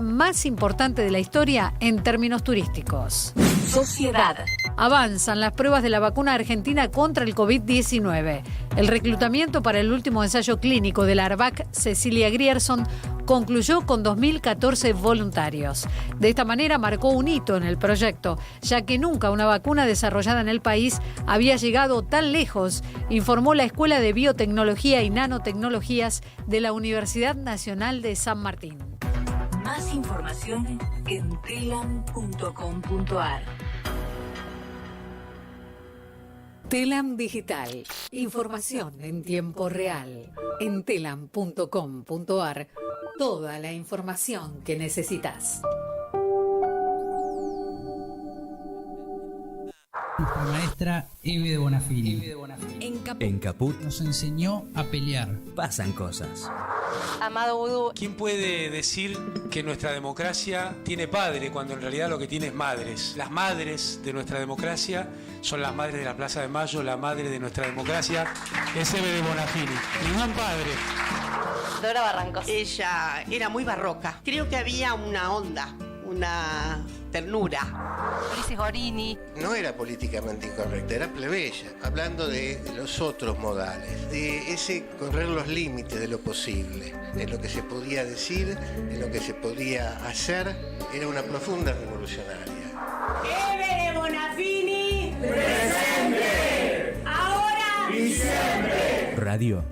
más importante de la historia en términos turísticos. Sociedad. Avanzan las pruebas de la vacuna argentina contra el COVID-19. El reclutamiento para el último ensayo clínico de la ARVAC Cecilia Grierson concluyó con 2.014 voluntarios. De esta manera marcó un hito en el proyecto, ya que nunca una vacuna desarrollada en el país había llegado tan lejos, informó la Escuela de Biotecnología y Nanotecnologías de la Universidad Nacional de San Martín. Más información en telam.com.ar. Telam Digital. Información en tiempo real. En telam.com.ar. Toda la información que necesitas. Nuestra maestra Eve de Bonafini. En Caput Nos enseñó a pelear. pasan cosas. Amado Vudú. ¿Quién puede decir que nuestra democracia tiene padre cuando en realidad lo que tiene es madres? Las madres de nuestra democracia son las madres de la Plaza de Mayo, la madre de nuestra democracia es Eve de Bonafini. Ningún padre. Dora Barrancos. Ella era muy barroca. Creo que había una onda, una ternura. Ulises Gorini. No era políticamente incorrecta, era plebeya, hablando de los otros modales, de ese correr los límites de lo posible, de lo que se podía decir, de lo que se podía hacer. Era una profunda revolucionaria. ¡Eve de Bonafini! ¡Presente! ¡Ahora! ¡Y siempre! Radio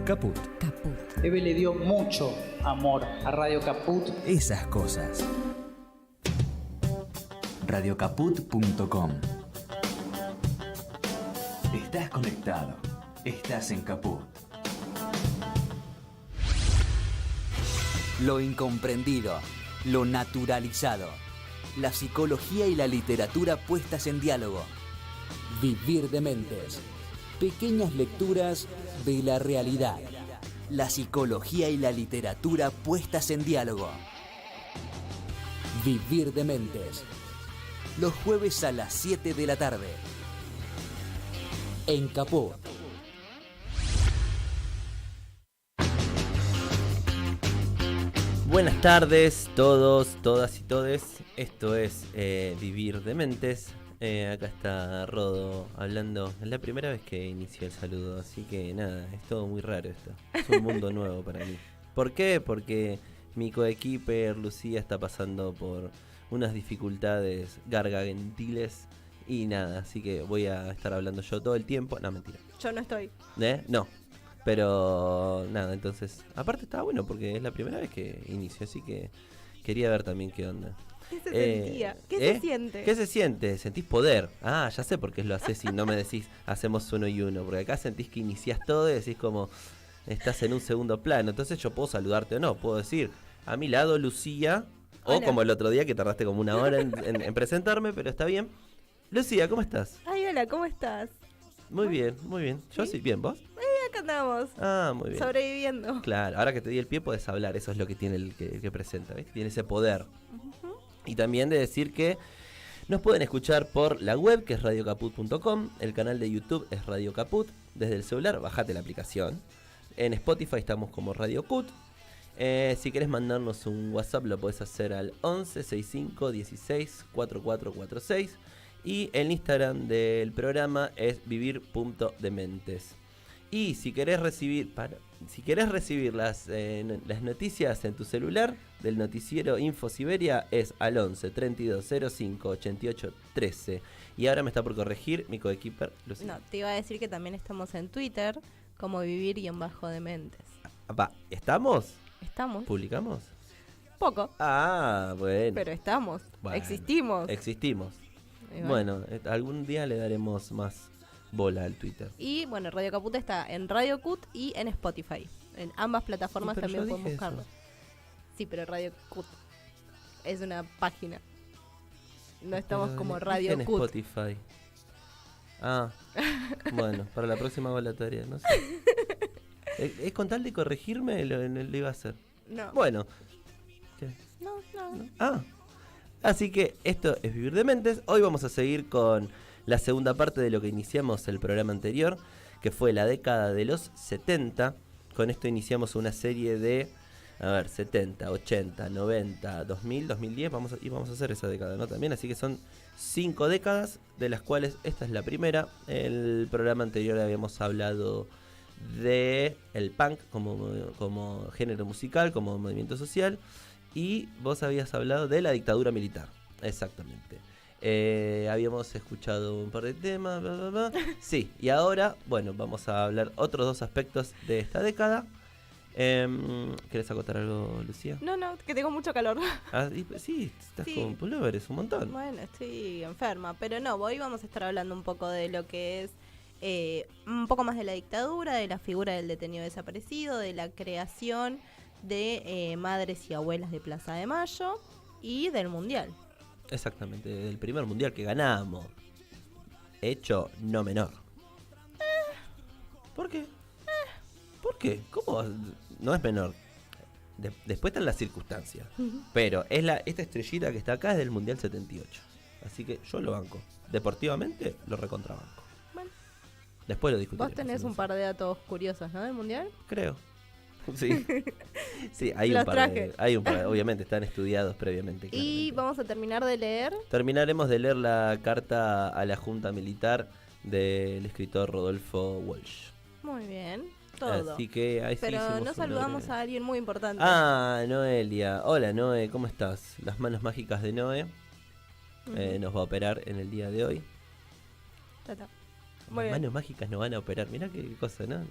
Caput. Eve le dio mucho amor a Radio Caput. Esas cosas. Radiocaput.com. Estás conectado. Estás en Caput. Lo incomprendido, lo naturalizado, la psicología y la literatura puestas en diálogo. Vivir de mentes. Pequeñas lecturas de la realidad. La psicología y la literatura puestas en diálogo. Vivir de mentes. Los jueves a las 7 de la tarde. En Caput. Buenas tardes, todos, todas y todes. Esto es Vivir de Mentes. Acá está Rodo hablando. Es la primera vez que inicio el saludo, así que nada, es todo muy raro esto. Es un mundo nuevo para mí. ¿Por qué? Porque mi coequiper Lucía está pasando por unas dificultades gargagentiles y nada, así que voy a estar hablando yo todo el tiempo. No, mentira. Yo no estoy. No, pero nada, entonces, aparte estaba bueno porque es la primera vez que inicio, así que quería ver también qué onda. ¿Qué se sentía? ¿Qué se siente? ¿Qué se siente? ¿Sentís poder? Ah, ya sé por qué lo haces y no me decís hacemos uno y uno, porque acá sentís que iniciás todo y decís como estás en un segundo plano, entonces yo puedo saludarte o no, puedo decir a mi lado Lucía. O Hola. como el otro día que tardaste como una hora en presentarme, pero está bien. Lucía, ¿cómo estás? Ay, hola, ¿cómo estás? Muy bien, muy bien. Yo sí, bien, ¿vos? Acá andamos. Ah, muy bien. Sobreviviendo. Claro, ahora que te di el pie podés hablar, eso es lo que tiene el que presenta, ¿ves? Tiene ese poder. Y también de decir que nos pueden escuchar por la web, que es radiocaput.com, el canal de YouTube es Radio Caput, desde el celular bajate la aplicación. En Spotify estamos como Radio Cut. Si querés mandarnos un WhatsApp lo podés hacer al 11 65 16 4446 y el Instagram del programa es vivir.dementes. Y si querés recibir las noticias en tu celular del noticiero Info Siberia es al 11 32 05 88 13. Y ahora me está por corregir mi coequiper Lucía. No, te iba a decir que también estamos en Twitter como vivir_dementes. ¿Estamos? ¿Estamos? ¿Publicamos? Poco. Ah, bueno. Pero estamos. Bueno, Existimos. Y Bueno, algún día le daremos más bola al Twitter. Y bueno, Radio Caput está en Radio Cut y en Spotify. En ambas plataformas Pero también yo pueden dije buscarlo. eso. Sí, pero Radio Cut es una página. No estamos Pero como dije Radio en Cut. Spotify. Ah, bueno, para la próxima hago la tarea, no sé. Es con tal de corregirme lo iba a hacer. No. Bueno. ¿Qué? No. Así que esto es Vivir de Mentes. Hoy vamos a seguir con la segunda parte de lo que iniciamos el programa anterior, que fue la década de los 70. Con esto iniciamos una serie de A ver, 70, 80, 90, 2000, 2010, vamos a hacer esa década, ¿no? También, así que son 5 décadas, de las cuales esta es la primera. El programa anterior habíamos hablado de el punk como género musical, como movimiento social, y vos habías hablado de la dictadura militar, exactamente. Habíamos escuchado un par de temas, bla, bla, bla. Sí, y ahora, bueno, vamos a hablar otros 2 aspectos de esta década. ¿Querés acotar algo, Lucía? No, que tengo mucho calor. Sí, estás Sí. con pulóveres un montón. Bueno, estoy enferma, pero no, hoy vamos a estar hablando un poco de lo que es un poco más de la dictadura, de la figura del detenido desaparecido, de la creación de madres y abuelas de Plaza de Mayo y del Mundial. Exactamente, del primer mundial que ganamos. Hecho no menor. ¿Por qué? ¿Por qué? ¿Cómo? No es menor. Después están las circunstancias. Pero esta estrellita que está acá es del Mundial 78. Así que yo lo banco. Deportivamente lo recontrabanco. Bueno. Después lo discutiremos. Vos tenés un par de datos curiosos, ¿no? Del Mundial. Creo. Sí. Sí, hay Los un par traje. obviamente están estudiados previamente. Y claramente. vamos a terminar de leer. Terminaremos de leer la carta a la Junta Militar del escritor Rodolfo Walsh. Muy bien, todo. Así que ahí sí Pero hicimos no un saludamos breve. a alguien muy importante. Ah, Noelia. Hola, Noé, ¿cómo estás? Las manos mágicas de Noé nos va a operar en el día de hoy. Tata. Las Muy bien. manos mágicas nos van a operar. Mirá qué cosa, ¿no?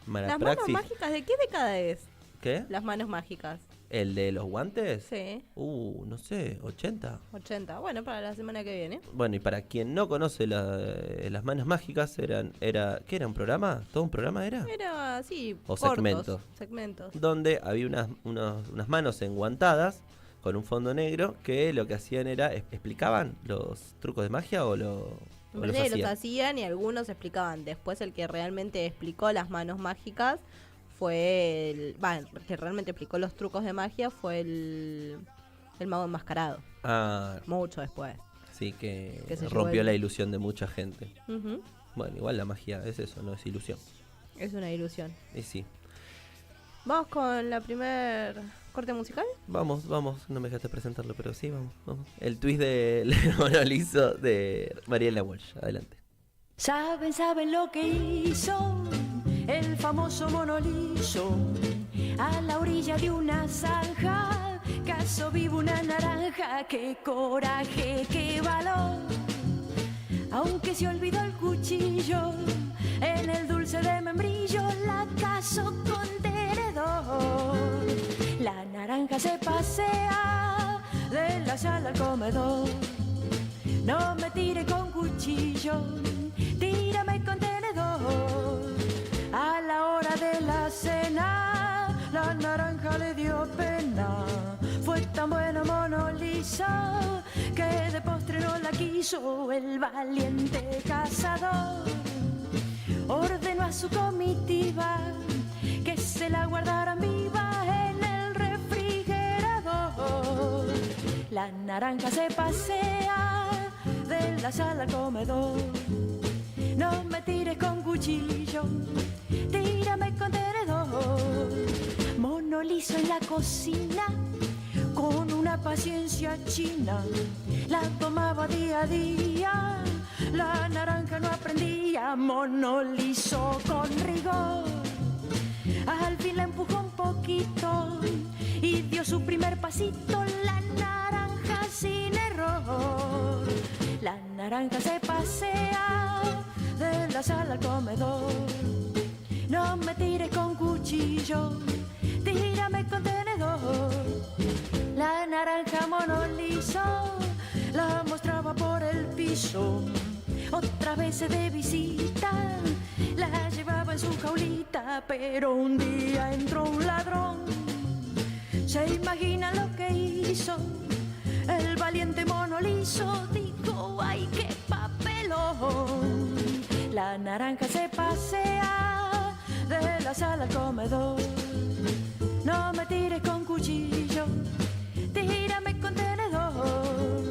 Mala ¿Las manos praxis. mágicas de qué década es? ¿Qué? Las manos mágicas. ¿El de los guantes? Sí, No sé, 80. 80. Bueno, para la semana que viene. Bueno, y para quien no conoce las manos mágicas, ¿qué era? ¿Un programa? ¿Todo un programa era? Era así, O cortos, segmentos. segmentos. Donde había unas manos enguantadas con un fondo negro que lo que hacían era explicaban los trucos de magia o los Los hacían y algunos explicaban. Después el que realmente explicó las manos mágicas fue el que realmente explicó los trucos de magia fue el mago enmascarado. Ah, Mucho después. sí, que Que se rompió llevó la ilusión de mucha gente. Ujú. Bueno, igual la magia es eso, no es ilusión. Es una ilusión. Y sí. Vamos con la primer corte musical. Vamos, no me dejaste presentarlo, pero sí, vamos. El twist del Mono Liso de Mariela Walsh. Adelante. Saben lo que hizo el famoso Mono Liso a la orilla de una zanja. Caso vivo una naranja, qué coraje, qué valor. Aunque se olvidó el cuchillo en el dulce de membrillo, la casó con tenedor. La naranja se pasea de la sala al comedor. No me tire con cuchillo, tírame con tenedor. A la hora de la cena, la naranja le dio pena. Fue tan bueno Mono Liso que de postre no la quiso. El valiente cazador ordenó a su comitiva que se la guardaran viva en el refrigerador. La naranja se pasea de la sala al comedor. No me tires con cuchillo, tírame con tenedor. Mono Liso en la cocina, con una paciencia china, la tomaba día a día. La naranja no aprendía. Mono Liso con rigor al fin la empujó un poquito y dio su primer pasito. La naranja sin error. La naranja se pasea de la sala al comedor. No me tires con cuchillo, tírame con tenedor. La naranja Mono Liso la mostraba por el piso. Otra vez de visita la llevaba en su jaulita, pero un día entró un ladrón. ¿Se imagina lo que hizo? El valiente Mono Liso dijo, ¡ay, qué papelón! La naranja se pasea de la sala al comedor. No me tires con cuchillo, tírame con tenedor.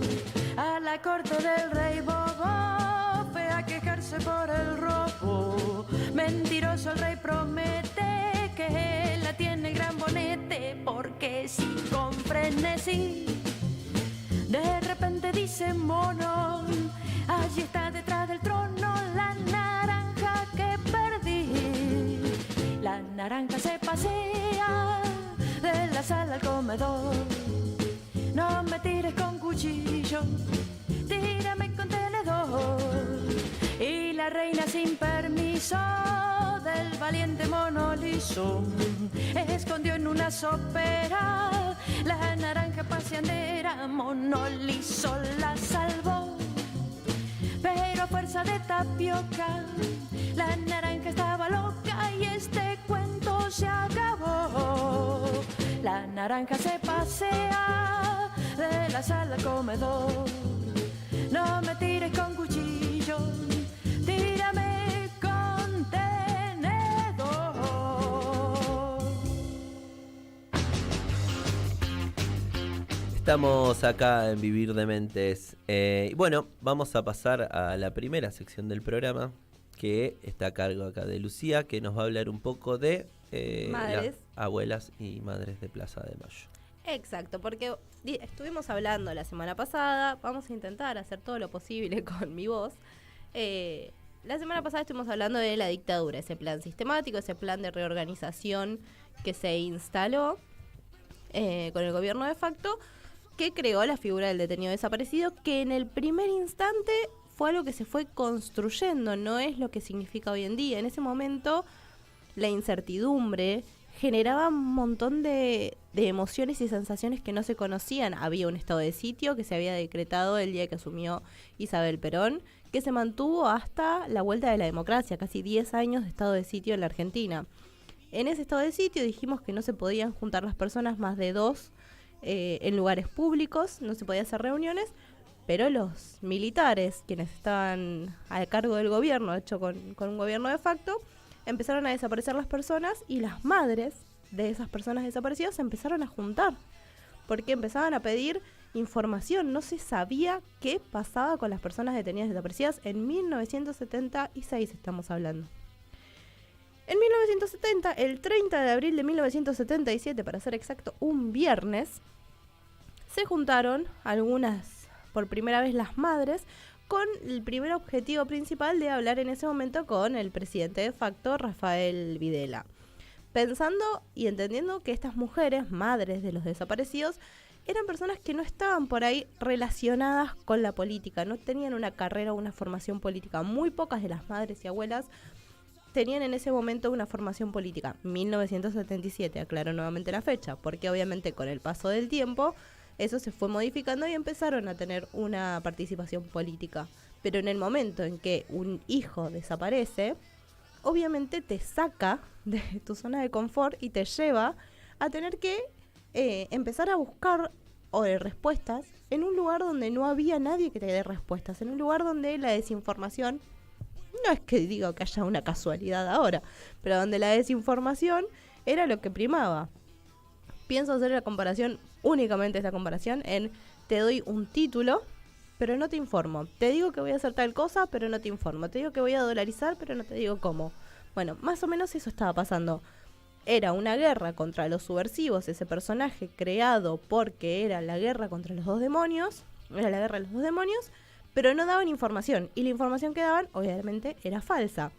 A la corte del rey bobo fue a quejarse por el robo. Mentiroso el rey promete que la tiene el gran bonete, porque que sí con frenesí. De repente dice mono, allí está detrás del trono la naranja que perdí. La naranja se pasea de la sala al comedor. No me tires con cuchillo, tírame con tenedor. Y la reina sin permiso del valiente mono liso escondió en una sopera la naranja paseandera. Mono liso la salvó, pero a fuerza de tapioca la naranja estaba loca y este cuento se acabó. La naranja se pasea de la sala al comedor. No me tires con cuchillo, tírame con tenedor. Estamos acá en Vivir Dementes. Y bueno, vamos a pasar a la primera sección del programa, que está a cargo acá de Lucía, que nos va a hablar un poco de Madres. las abuelas y madres de Plaza de Mayo. Exacto, porque estuvimos hablando la semana pasada, vamos a intentar hacer todo lo posible con mi voz. La semana pasada estuvimos hablando de la dictadura, ese plan sistemático, ese plan de reorganización que se instaló con el gobierno de facto, que creó la figura del detenido desaparecido, que en el primer instante fue algo que se fue construyendo, no es lo que significa hoy en día. En ese momento la incertidumbre generaba un montón de emociones y sensaciones que no se conocían. Había un estado de sitio que se había decretado el día que asumió Isabel Perón, que se mantuvo hasta la vuelta de la democracia, casi 10 años de estado de sitio en la Argentina. En ese estado de sitio dijimos que no se podían juntar las personas más de 2 en lugares públicos, no se podía hacer reuniones, pero los militares, quienes estaban a cargo del gobierno, hecho con un gobierno de facto, empezaron a desaparecer las personas y las madres de esas personas desaparecidas se empezaron a juntar porque empezaban a pedir información. No se sabía qué pasaba con las personas detenidas desaparecidas. En 1976 estamos hablando. En 1970, el 30 de abril de 1977, para ser exacto, un viernes, se juntaron algunas, por primera vez las madres, con el primer objetivo principal de hablar en ese momento con el presidente de facto, Rafael Videla. Pensando y entendiendo que estas mujeres, madres de los desaparecidos, eran personas que no estaban por ahí relacionadas con la política, no tenían una carrera o una formación política. Muy pocas de las madres y abuelas tenían en ese momento una formación política. 1977, aclaro nuevamente la fecha, porque obviamente con el paso del tiempo eso se fue modificando y empezaron a tener una participación política. Pero en el momento en que un hijo desaparece, obviamente te saca de tu zona de confort y te lleva a tener que empezar a buscar respuestas en un lugar donde no había nadie que te dé respuestas, en un lugar donde la desinformación, no es que diga que haya una casualidad ahora, pero donde la desinformación era lo que primaba. Pienso hacer la comparación, únicamente esta comparación, en te doy un título, pero no te informo. Te digo que voy a hacer tal cosa, pero no te informo. Te digo que voy a dolarizar, pero no te digo cómo. Bueno, más o menos eso estaba pasando. Era una guerra contra los subversivos, ese personaje creado porque era la guerra contra los 2 demonios, era la guerra de los 2 demonios, pero no daban información, y la información que daban, obviamente, era falsa.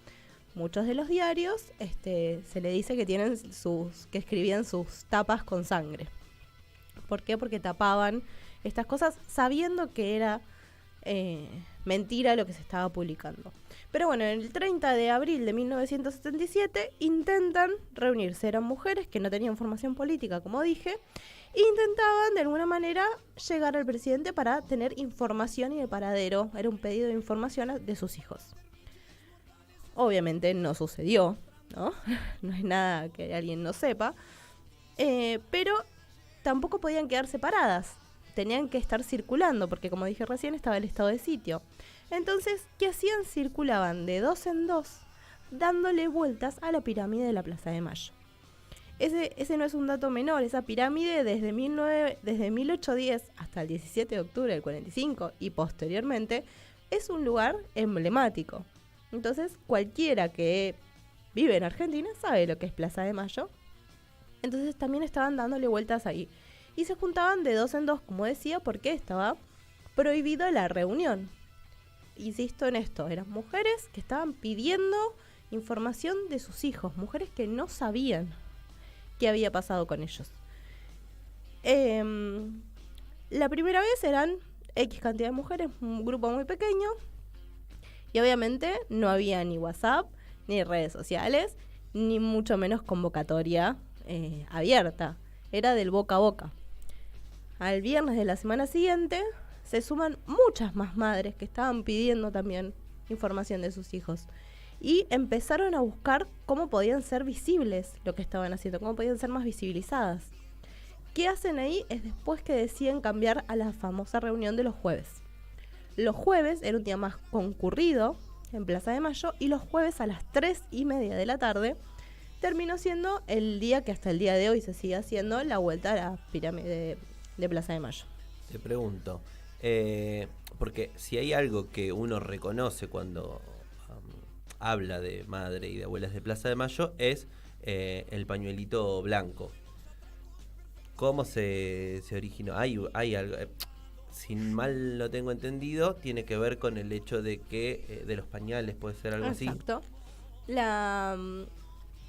Muchos de los diarios se le dice que tienen que escribían sus tapas con sangre. ¿Por qué? Porque tapaban estas cosas sabiendo que era mentira lo que se estaba publicando. Pero bueno, el 30 de abril de 1977 intentan reunirse. Eran mujeres que no tenían formación política, como dije, e intentaban de alguna manera llegar al presidente para tener información y el paradero. Era un pedido de información de sus hijos. Obviamente no sucedió, ¿no? No es nada que alguien no sepa. Pero tampoco podían quedar separadas. Tenían que estar circulando, porque como dije recién, estaba el estado de sitio. Entonces, ¿qué hacían? Circulaban de 2 en 2, dándole vueltas a la pirámide de la Plaza de Mayo. Ese no es un dato menor. Esa pirámide desde 1810 hasta el 17 de octubre del 45 y posteriormente es un lugar emblemático. Entonces, cualquiera que vive en Argentina sabe lo que es Plaza de Mayo. Entonces también estaban dándole vueltas ahí. Y se juntaban de 2 en 2, como decía, porque estaba prohibido la reunión. Insisto en esto, eran mujeres que estaban pidiendo información de sus hijos, mujeres que no sabían qué había pasado con ellos. La primera vez eran X cantidad de mujeres, un grupo muy pequeño, y obviamente no había ni WhatsApp, ni redes sociales, ni mucho menos convocatoria abierta. Era del boca a boca. Al viernes de la semana siguiente se suman muchas más madres que estaban pidiendo también información de sus hijos. Y empezaron a buscar cómo podían ser visibles lo que estaban haciendo, cómo podían ser más visibilizadas. ¿Qué hacen ahí? Es después que deciden cambiar a la famosa reunión de los jueves. Los jueves era un día más concurrido en Plaza de Mayo, y los jueves a las 3:30 de la tarde terminó siendo el día que hasta el día de hoy se sigue haciendo, la vuelta a la pirámide de Plaza de Mayo. Te pregunto, porque si hay algo que uno reconoce cuando habla de madre y de abuelas de Plaza de Mayo, es el pañuelito blanco. ¿Cómo se originó? Hay algo, si mal lo tengo entendido, tiene que ver con el hecho de que de los pañales, puede ser algo así. Exacto.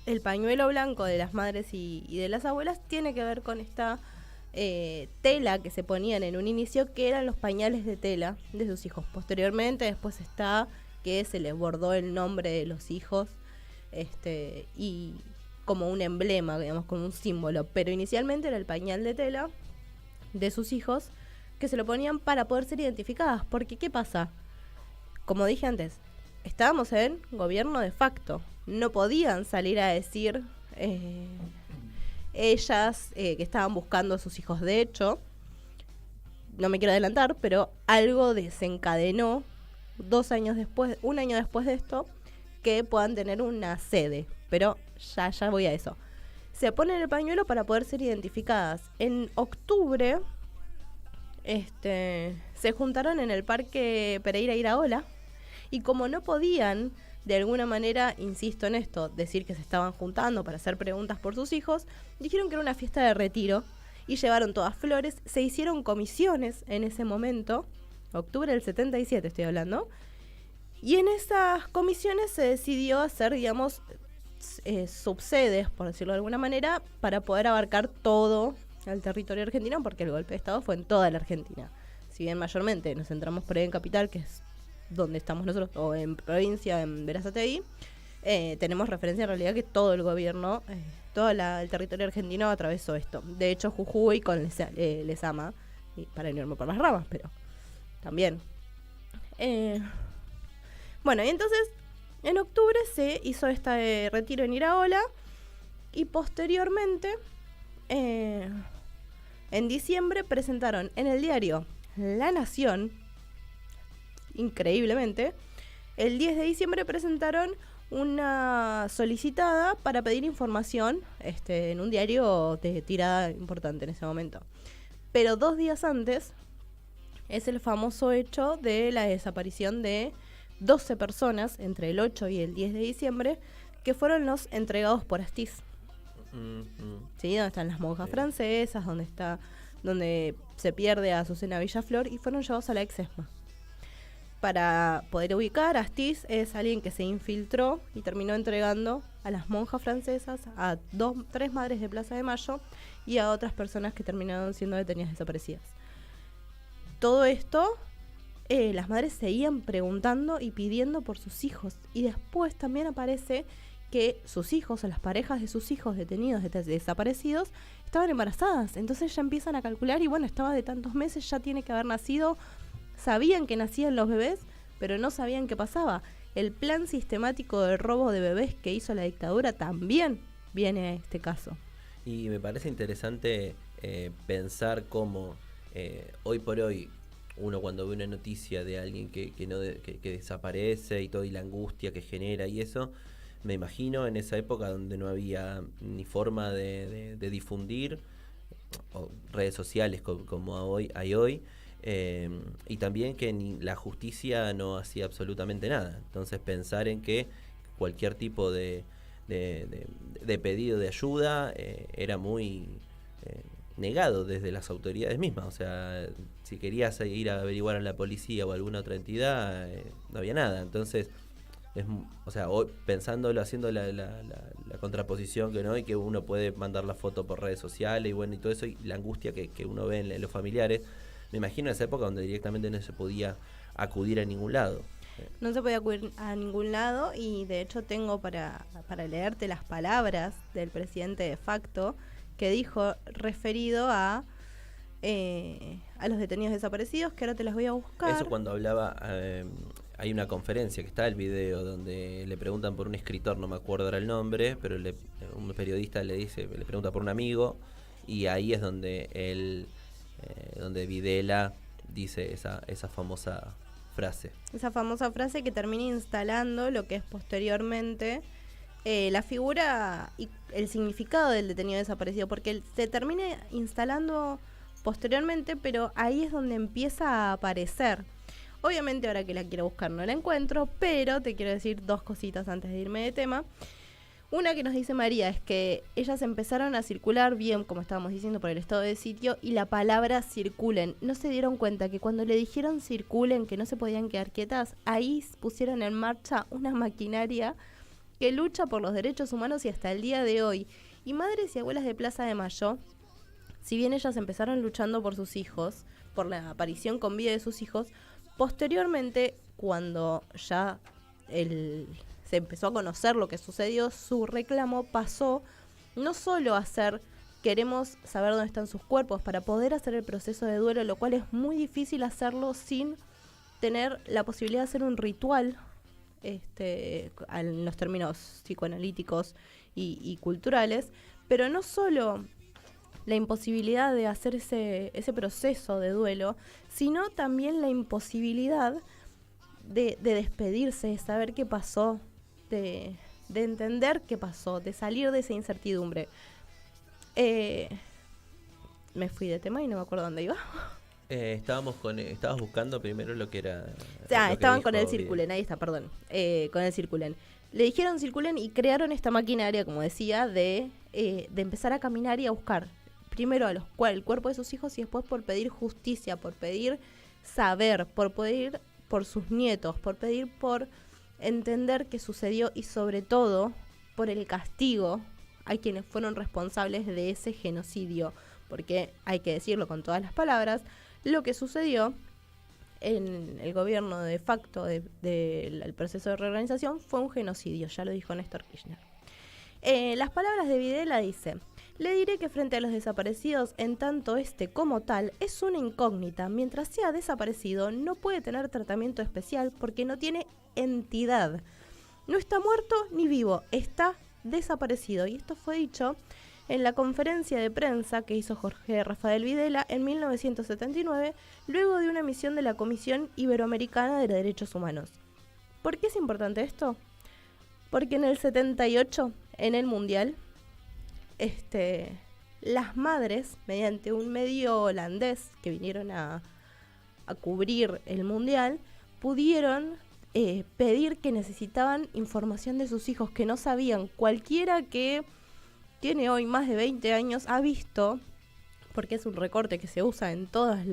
El pañuelo blanco de las madres y de las abuelas tiene que ver con esta tela que se ponían en un inicio, que eran los pañales de tela de sus hijos. Posteriormente, después está que se les bordó el nombre de los hijos, y como un emblema, digamos, como un símbolo. Pero inicialmente era el pañal de tela de sus hijos, que se lo ponían para poder ser identificadas. Porque, ¿qué pasa? Como dije antes, estábamos en gobierno de facto. No podían salir a decir ellas que estaban buscando a sus hijos. De hecho, no me quiero adelantar, pero algo desencadenó 2 años después, 1 año después de esto, que puedan tener una sede. Pero ya voy a eso. Se ponen el pañuelo para poder ser identificadas. En octubre se juntaron en el Parque Pereira Iraola, y como no podían, de alguna manera, insisto en esto, decir que se estaban juntando para hacer preguntas por sus hijos, dijeron que era una fiesta de retiro y llevaron todas flores. Se hicieron comisiones en ese momento, octubre del 77 estoy hablando, y en esas comisiones se decidió hacer, digamos, subsedes, por decirlo de alguna manera, para poder abarcar todo el territorio argentino, porque el golpe de Estado fue en toda la Argentina. Si bien mayormente nos centramos por ahí en Capital, que es donde estamos nosotros, o en provincia, en Berazategui, tenemos referencia en realidad que todo el gobierno, todo el territorio argentino atravesó esto. De hecho, Jujuy con Lezama, y para no irme por las ramas, pero también. Bueno, y entonces en octubre se hizo este retiro en Iraola, y posteriormente, en diciembre, presentaron en el diario La Nación, increíblemente, el 10 de diciembre presentaron una solicitada para pedir información en un diario de tirada importante en ese momento. Pero 2 días antes es el famoso hecho de la desaparición de 12 personas entre el 8 y el 10 de diciembre, que fueron los entregados por Astiz. ¿Sí? Donde están las monjas francesas, donde se pierde a Azucena Villaflor, y fueron llevados a la ex-ESMA. Para poder ubicar, Astiz es alguien que se infiltró y terminó entregando a las monjas francesas, a 3 madres de Plaza de Mayo y a otras personas que terminaron siendo detenidas desaparecidas. Todo esto, las madres seguían preguntando y pidiendo por sus hijos, y después también aparece que sus hijos o las parejas de sus hijos detenidos, desaparecidos, estaban embarazadas. Entonces ya empiezan a calcular, y bueno, estaba de tantos meses, ya tiene que haber nacido. Sabían que nacían los bebés, pero no sabían qué pasaba. El plan sistemático de robo de bebés que hizo la dictadura también viene a este caso. Y me parece interesante pensar cómo hoy por hoy uno, cuando ve una noticia de alguien que desaparece y todo, y la angustia que genera y eso, me imagino en esa época donde no había ni forma de difundir, o redes sociales como hay hoy, y también que ni la justicia no hacía absolutamente nada. Entonces pensar en que cualquier tipo de de pedido de ayuda era muy negado desde las autoridades mismas. O sea, si querías ir a averiguar en la policía o alguna otra entidad, no había nada. Entonces, o sea, hoy pensándolo, haciendo la contraposición que no, y que uno puede mandar la foto por redes sociales y bueno, y todo eso, y la angustia que uno ve en los familiares, me imagino esa época donde directamente no se podía acudir a ningún lado. No se podía acudir a ningún lado, y de hecho tengo para leerte las palabras del presidente de facto que dijo referido a los detenidos desaparecidos, que ahora te las voy a buscar. Eso cuando hablaba, hay una conferencia que está el video donde le preguntan por un escritor, no me acuerdo ahora el nombre, pero un periodista le pregunta por un amigo, y ahí es donde donde Videla dice esa famosa frase. Esa famosa frase que termina instalando lo que es posteriormente la figura y el significado del detenido desaparecido, porque se termina instalando posteriormente, pero ahí es donde empieza a aparecer. Obviamente ahora que la quiero buscar no la encuentro, pero te quiero decir dos cositas antes de irme de tema. Una que nos dice María es que ellas empezaron a circular bien, como estábamos diciendo, por el estado de sitio, y la palabra circulen. No se dieron cuenta que cuando le dijeron circulen, que no se podían quedar quietas, ahí pusieron en marcha una maquinaria que lucha por los derechos humanos y hasta el día de hoy. Y madres y abuelas de Plaza de Mayo, si bien ellas empezaron luchando por sus hijos, por la aparición con vida de sus hijos, posteriormente, cuando ya se empezó a conocer lo que sucedió, su reclamo pasó no solo a ser queremos saber dónde están sus cuerpos para poder hacer el proceso de duelo, lo cual es muy difícil hacerlo sin tener la posibilidad de hacer un ritual en los términos psicoanalíticos y culturales, pero no solo la imposibilidad de hacer ese proceso de duelo, sino también la imposibilidad de despedirse, de saber qué pasó, de entender qué pasó, de salir de esa incertidumbre. Me fui de tema y no me acuerdo dónde iba. Estabas buscando primero lo que era... estaban con el circulen, ahí está, perdón. Con el circulen. Le dijeron circulen y crearon esta maquinaria, como decía, de empezar a caminar y a buscar primero el cuerpo de sus hijos y después por pedir justicia, por pedir saber, por pedir por sus nietos, por pedir por entender qué sucedió y sobre todo por el castigo a quienes fueron responsables de ese genocidio, porque hay que decirlo con todas las palabras, lo que sucedió en el gobierno de facto del proceso de reorganización fue un genocidio, ya lo dijo Néstor Kirchner. Las palabras de Videla dice: le diré que frente a los desaparecidos, en tanto como tal, es una incógnita. Mientras sea desaparecido, no puede tener tratamiento especial porque no tiene entidad. No está muerto ni vivo, está desaparecido. Y esto fue dicho en la conferencia de prensa que hizo Jorge Rafael Videla en 1979, luego de una misión de la Comisión Iberoamericana de Derechos Humanos. ¿Por qué es importante esto? Porque en el 78, en el Mundial, las madres, mediante un medio holandés que vinieron a cubrir el Mundial, pudieron pedir que necesitaban información de sus hijos que no sabían. Cualquiera que tiene hoy más de 20 años ha visto, porque es un recorte que se usa en todas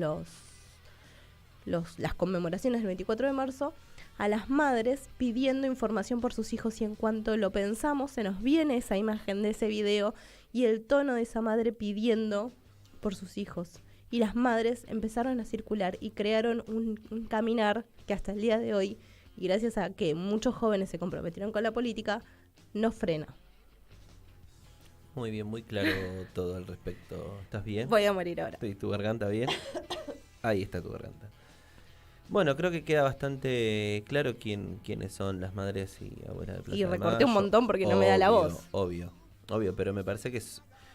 las conmemoraciones del 24 de marzo, a las madres pidiendo información por sus hijos, y en cuanto lo pensamos se nos viene esa imagen de ese video y el tono de esa madre pidiendo por sus hijos. Y las madres empezaron a circular y crearon un caminar que hasta el día de hoy, y gracias a que muchos jóvenes se comprometieron con la política, no frena. Muy bien, muy claro todo al respecto. ¿Estás bien? Voy a morir ahora. ¿Tu garganta bien? Ahí está tu garganta. Bueno, creo que queda bastante claro quiénes son las madres y abuelas de Plaza de Mayo. Y recorté un montón porque no me da la voz. Obvio, pero me parece que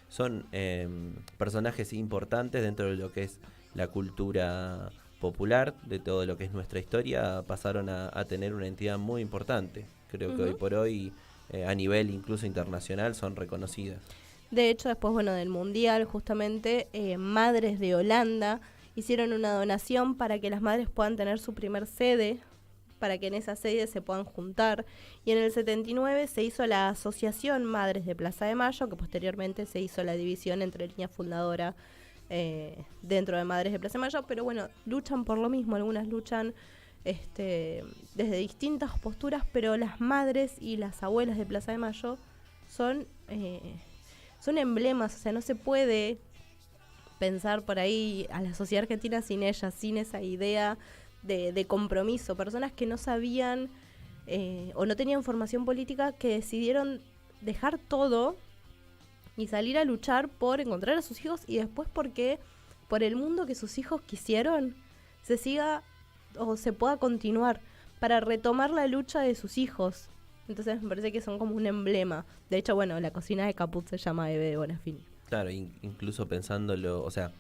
son personajes importantes dentro de lo que es la cultura popular, de todo lo que es nuestra historia. Pasaron a tener una entidad muy importante. Creo que hoy por hoy, a nivel incluso internacional, son reconocidas. De hecho, después del Mundial, justamente, madres de Holanda hicieron una donación para que las madres puedan tener su primer sede para que en esa sede se puedan juntar. Y en el 79 se hizo la Asociación Madres de Plaza de Mayo, que posteriormente se hizo la división entre línea fundadora dentro de Madres de Plaza de Mayo, pero bueno, luchan por lo mismo, algunas luchan desde distintas posturas, pero las madres y las abuelas de Plaza de Mayo son emblemas, o sea, no se puede pensar por ahí a la sociedad argentina sin ellas, sin esa idea de compromiso, personas que no sabían o no tenían formación política, que decidieron dejar todo y salir a luchar por encontrar a sus hijos y después porque por el mundo que sus hijos quisieron se siga o se pueda continuar para retomar la lucha de sus hijos. Entonces me parece que son como un emblema. De hecho, bueno, la cocina de Caput se llama Eve de Bonafini. Claro, incluso pensándolo, o sea,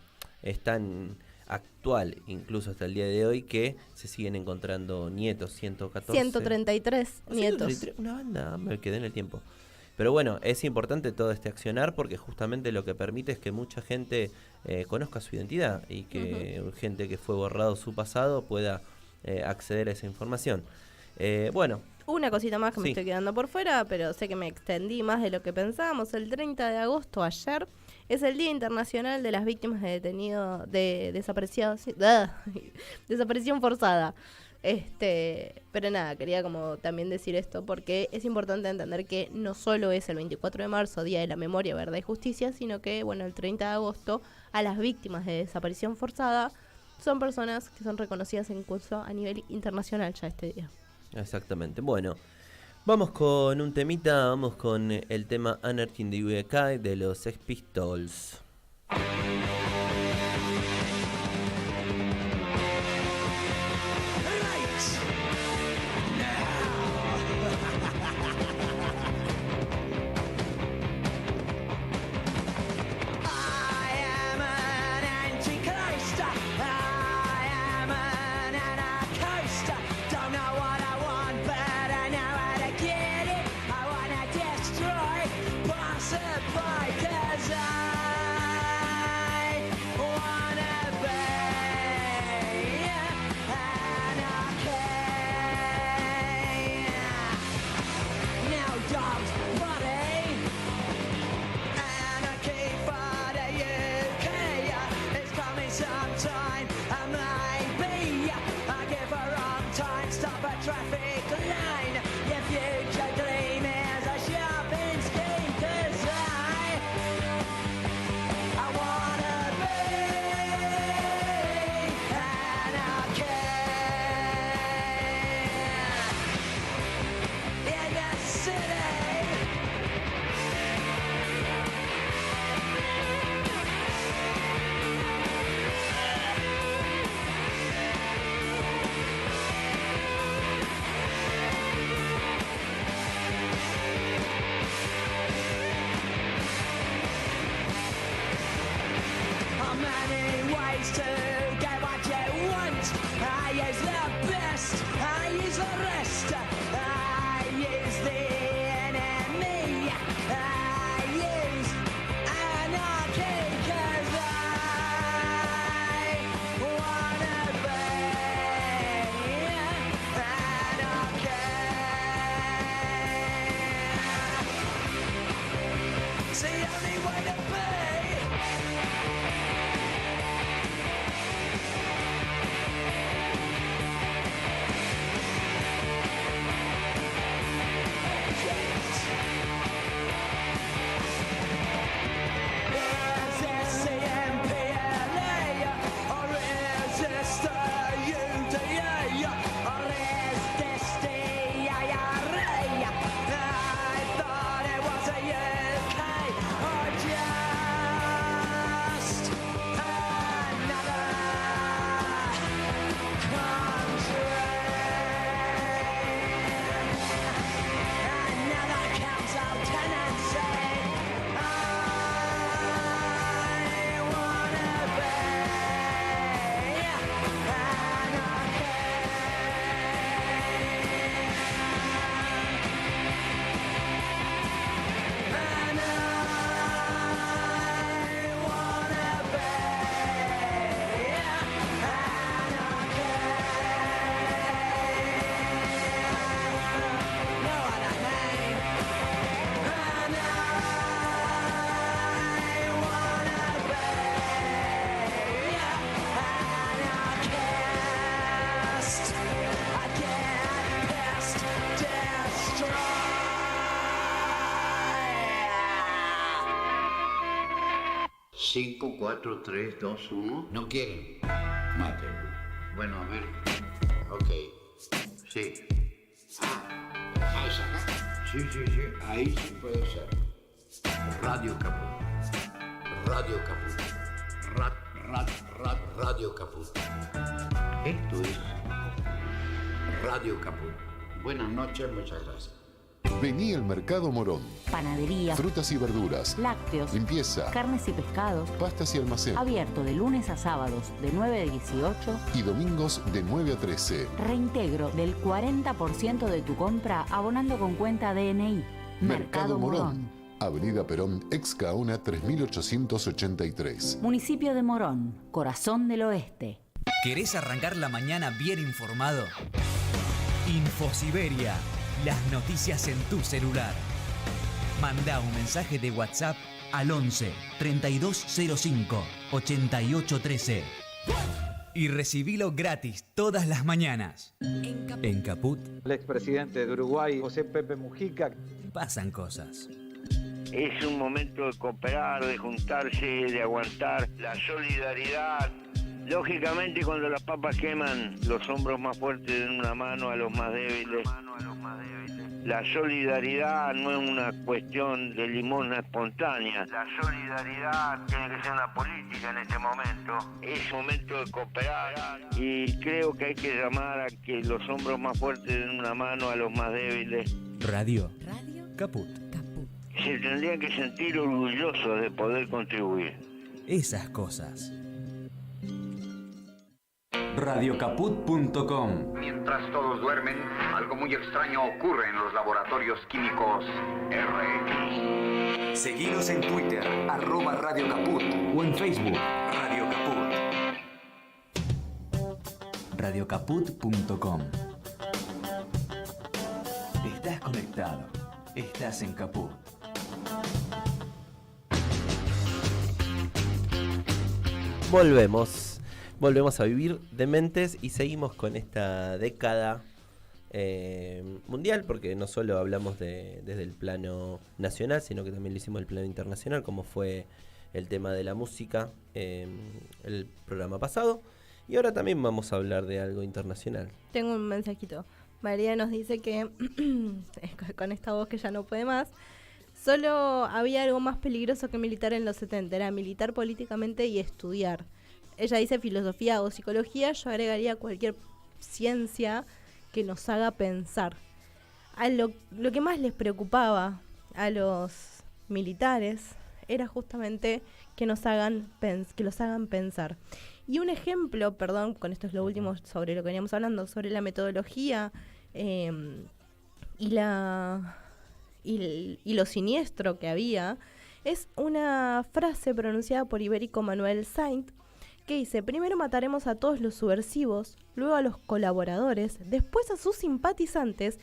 es tan actual, incluso hasta el día de hoy, que se siguen encontrando nietos, 133 nietos. 133, una banda, me quedé en el tiempo. Pero bueno, es importante todo este accionar porque justamente lo que permite es que mucha gente conozca su identidad y que gente que fue borrado su pasado pueda acceder a esa información. Bueno. Una cosita más que me estoy quedando por fuera, pero sé que me extendí más de lo que pensábamos. El 30 de agosto, ayer, es el Día Internacional de las Víctimas de desaparición forzada. Pero nada, quería como también decir esto porque es importante entender que no solo es el 24 de marzo, Día de la Memoria, Verdad y Justicia, sino que, bueno, el 30 de agosto a las víctimas de desaparición forzada son personas que son reconocidas incluso a nivel internacional ya este día. Exactamente. Bueno, vamos con un temita, vamos con el tema Anarchy in the UK de los Sex Pistols. Cause I 5, 4, 3, 2, 1. ¿No quieren? Mate. Bueno, a ver. Ok. Sí. ¿Es acá? Sí. Ahí sí puede ser. Radio Caput. Radio Caput. Radio Caput. Esto es Radio Caput. Buenas noches, muchas gracias. Vení al Mercado Morón. Panadería, Frutas y verduras, lácteos, limpieza, carnes y pescados, pastas y almacén. Abierto de lunes a sábados de 9 a 18 y domingos de 9 a 13. Reintegro del 40% de tu compra abonando con cuenta DNI. Mercado Morón. Avenida Perón, ex Gaona 3883. Municipio de Morón, corazón del oeste. ¿Querés arrancar la mañana bien informado? Infosiberia. Las noticias en tu celular. Manda un mensaje de WhatsApp al 11 3205 8813 y recibilo gratis todas las mañanas. En Caput, El expresidente de Uruguay, José Pepe Mujica. pasan cosas. Es un momento de cooperar, de juntarse, de aguantar la solidaridad. Lógicamente, cuando las papas queman, los hombros más fuertes den una mano a los más débiles. La solidaridad no es una cuestión de limosna espontánea. La solidaridad tiene que ser una política en este momento. Es momento de cooperar y creo que hay que llamar a que los hombros más fuertes den una mano a los más débiles. Radio Caput. Se tendrían que sentir orgullosos de poder contribuir. Esas cosas. Radiocaput.com. Mientras todos duermen, algo muy extraño ocurre en los laboratorios químicos RX. Seguinos en Twitter, @Radio Caput, o en Facebook, Radio Caput. Radiocaput.com. Estás conectado. Estás en Caput. Volvemos a vivir dementes y seguimos con esta década mundial, porque no solo hablamos desde el plano nacional, sino que también lo hicimos el plano internacional, como fue el tema de la música el programa pasado. Y ahora también vamos a hablar de algo internacional. Tengo un mensajito. María nos dice que, con esta voz que ya no puede más, solo había algo más peligroso que militar en los 70, era militar políticamente y estudiar. Ella dice filosofía o psicología, yo agregaría cualquier ciencia que nos haga pensar. Lo que más les preocupaba a los militares era justamente que los hagan pensar. Y un ejemplo, perdón, con esto es lo último sobre lo que veníamos hablando, sobre la metodología y lo siniestro que había, es una frase pronunciada por Ibérico Manuel Saint, que dice: primero mataremos a todos los subversivos, luego a los colaboradores, después a sus simpatizantes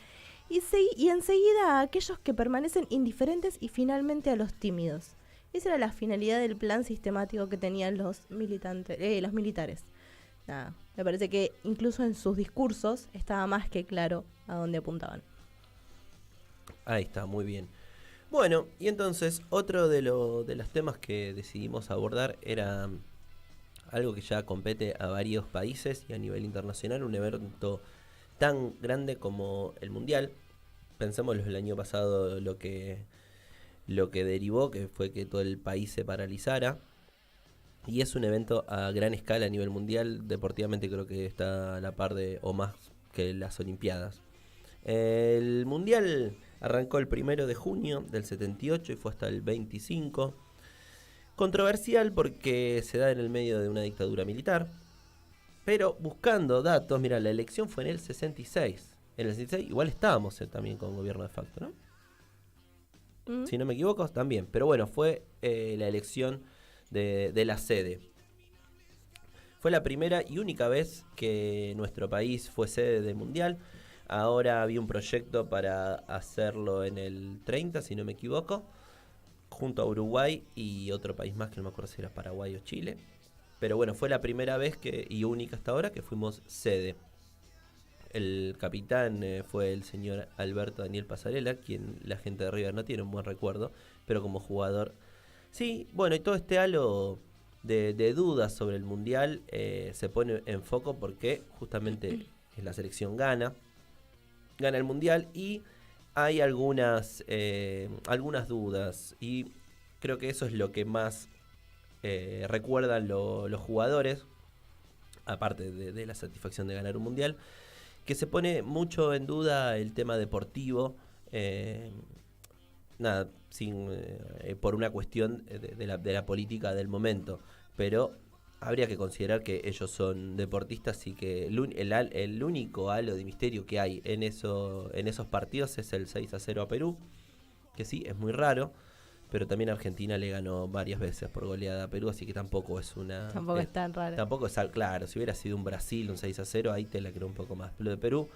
y enseguida a aquellos que permanecen indiferentes y finalmente a los tímidos. Esa era la finalidad del plan sistemático que tenían los militares. Nada, me parece que incluso en sus discursos estaba más que claro a dónde apuntaban. Ahí está, muy bien. Bueno, y entonces otro de los temas que decidimos abordar era algo que ya compete a varios países y a nivel internacional, un evento tan grande como el Mundial. Pensémoslo, el año pasado lo que derivó, que fue que todo el país se paralizara, y es un evento a gran escala a nivel mundial. Deportivamente creo que está a la par de o más que las Olimpiadas. El Mundial arrancó el 1 de junio del 78 y fue hasta el 25. Controversial porque se da en el medio de una dictadura militar, pero buscando datos, mira, la elección fue en el 66. En el 66 igual estábamos también con gobierno de facto, ¿no? Si no me equivoco, también. Pero bueno, fue la elección de la sede. Fue la primera y única vez que nuestro país fue sede del Mundial. Ahora había un proyecto para hacerlo en el 30, si no me equivoco, junto a Uruguay y otro país más que no me acuerdo si era Paraguay o Chile. Pero bueno, fue la primera vez y única hasta ahora que fuimos sede. El capitán fue el señor Alberto Daniel Pasarela, quien la gente de River no tiene un buen recuerdo, pero como jugador Sí, bueno, y todo este halo de dudas sobre el Mundial se pone en foco porque justamente la selección gana el Mundial y hay algunas dudas y creo que eso es lo que más recuerdan los jugadores, aparte de la satisfacción de ganar un Mundial, que se pone mucho en duda el tema deportivo, por una cuestión de la política del momento, pero habría que considerar que ellos son deportistas y que el único halo de misterio que hay en esos partidos es el 6-0 a Perú, que sí, es muy raro, pero también Argentina le ganó varias veces por goleada a Perú, así que tampoco es una... Tampoco es tan raro. Tampoco es, claro, si hubiera sido un Brasil, un 6-0, ahí te la creo un poco más. Lo de Perú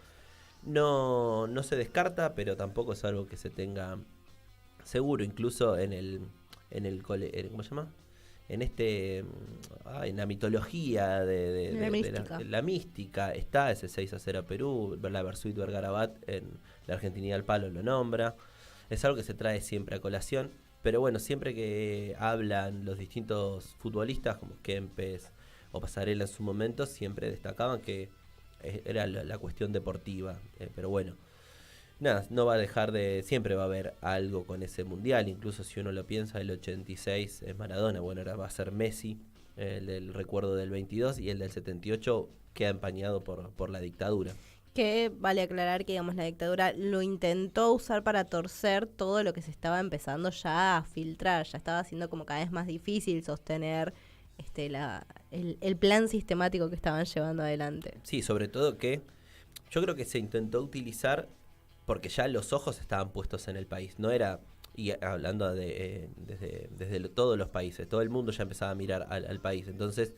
no se descarta, pero tampoco es algo que se tenga seguro, incluso en ¿cómo se llama? En la mitología de la mística está ese 6-0 a Perú, la Versuit Vergarabat en la Argentinidad al Palo lo nombra, es algo que se trae siempre a colación, pero bueno, siempre que hablan los distintos futbolistas como Kempes o Pasarela en su momento, siempre destacaban que era la cuestión deportiva, pero bueno, nada, no va a dejar siempre va a haber algo con ese Mundial, incluso si uno lo piensa, el 86 es Maradona, bueno, ahora va a ser Messi, el recuerdo del 22 y el del 78 queda empañado por la dictadura. Que vale aclarar que, digamos, la dictadura lo intentó usar para torcer todo lo que se estaba empezando ya a filtrar, ya estaba siendo como cada vez más difícil sostener el plan sistemático que estaban llevando adelante. Sí, sobre todo que yo creo que se intentó utilizar porque ya los ojos estaban puestos en el país, no era, y hablando desde todos los países, todo el mundo ya empezaba a mirar al país, entonces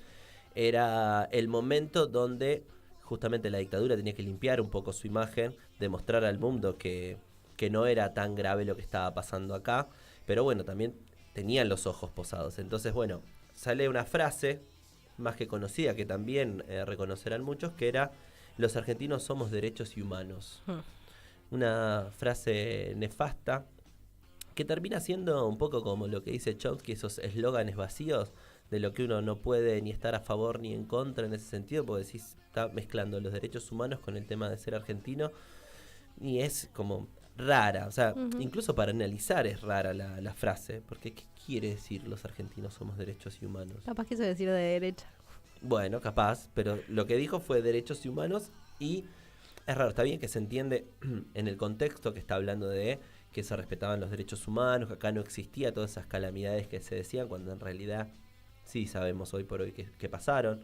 era el momento donde justamente la dictadura tenía que limpiar un poco su imagen, demostrar al mundo que no era tan grave lo que estaba pasando acá, pero bueno, también tenían los ojos posados, entonces bueno, sale una frase más que conocida, que también reconocerán muchos, que era: los argentinos somos derechos y humanos. Una frase nefasta que termina siendo un poco como lo que dice Chomsky, esos eslóganes vacíos de lo que uno no puede ni estar a favor ni en contra en ese sentido, porque decís, está mezclando los derechos humanos con el tema de ser argentino y es como rara, o sea, incluso para analizar es rara la frase, porque ¿qué quiere decir los argentinos somos derechos y humanos? Capaz quiso decir de derecha. Bueno, capaz, pero lo que dijo fue derechos y humanos y es raro, está bien que se entiende en el contexto que está hablando de que se respetaban los derechos humanos, que acá no existía todas esas calamidades que se decían, cuando en realidad sí sabemos hoy por hoy que pasaron.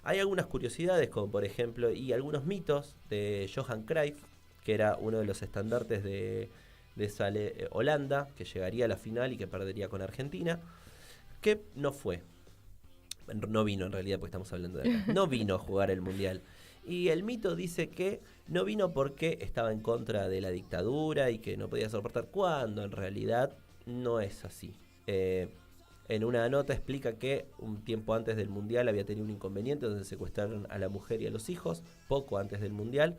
Hay algunas curiosidades, como por ejemplo, y algunos mitos de Johan Cruyff, que era uno de los estandartes de esa Holanda, que llegaría a la final y que perdería con Argentina, que no vino en realidad, porque estamos hablando de acá, no vino a jugar el Mundial. Y el mito dice que no vino porque estaba en contra de la dictadura y que no podía soportar, cuando en realidad no es así. En una nota explica que un tiempo antes del Mundial había tenido un inconveniente donde secuestraron a la mujer y a los hijos, poco antes del Mundial.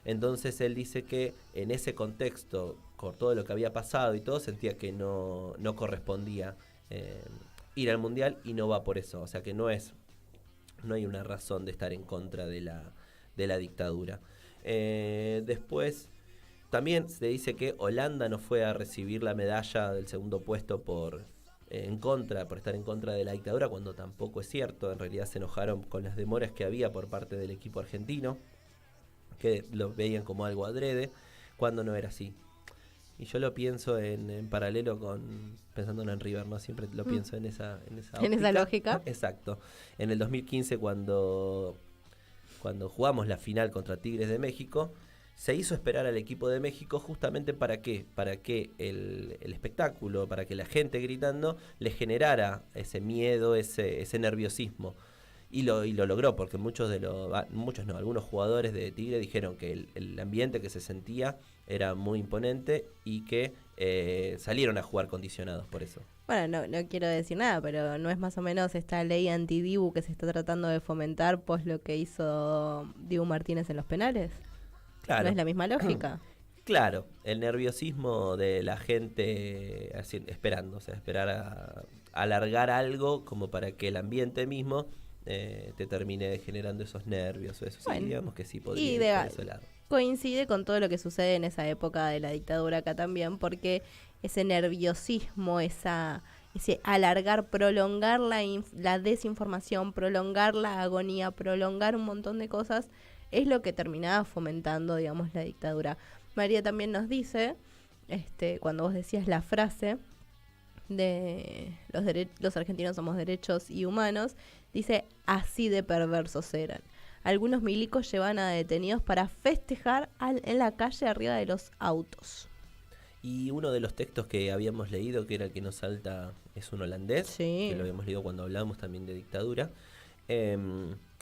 Entonces él dice que en ese contexto, con todo lo que había pasado y todo, sentía que no correspondía ir al Mundial y no va por eso. O sea que no hay una razón de estar en contra de la dictadura. Después también se dice que Holanda no fue a recibir la medalla del segundo puesto por estar en contra de la dictadura, cuando tampoco es cierto. En realidad se enojaron con las demoras que había por parte del equipo argentino, que lo veían como algo adrede, cuando no era así. Y yo lo pienso en paralelo pensándolo en River, ¿no? Siempre lo pienso en esa en esa lógica. Exacto. En el 2015, cuando jugamos la final contra Tigres de México, se hizo esperar al equipo de México justamente ¿para qué? Para que el espectáculo, para que la gente gritando le generara ese miedo, ese nerviosismo. Y lo logró, porque algunos jugadores de Tigre dijeron que el ambiente que se sentía era muy imponente y que salieron a jugar condicionados por eso. Bueno, no quiero decir nada, pero ¿no es más o menos esta ley anti-Dibu que se está tratando de fomentar pos lo que hizo Dibu Martínez en los penales? Claro. ¿No es la misma lógica? Claro, el nerviosismo de la gente esperando, o sea, esperar alargar algo como para que el ambiente mismo te termine generando esos nervios o eso. Bueno, sí, digamos que sí podría y ir por ese lado. Coincide con todo lo que sucede en esa época de la dictadura acá también, porque ese nerviosismo, ese alargar, prolongar la desinformación, prolongar la agonía, prolongar un montón de cosas, es lo que terminaba fomentando, digamos, la dictadura. María también nos dice, cuando vos decías la frase de los argentinos somos derechos y humanos, dice, así de perversos eran. Algunos milicos llevan a detenidos para festejar en la calle arriba de los autos. Y uno de los textos que habíamos leído, que era el que nos salta, es un holandés, que lo habíamos leído cuando hablábamos también de dictadura,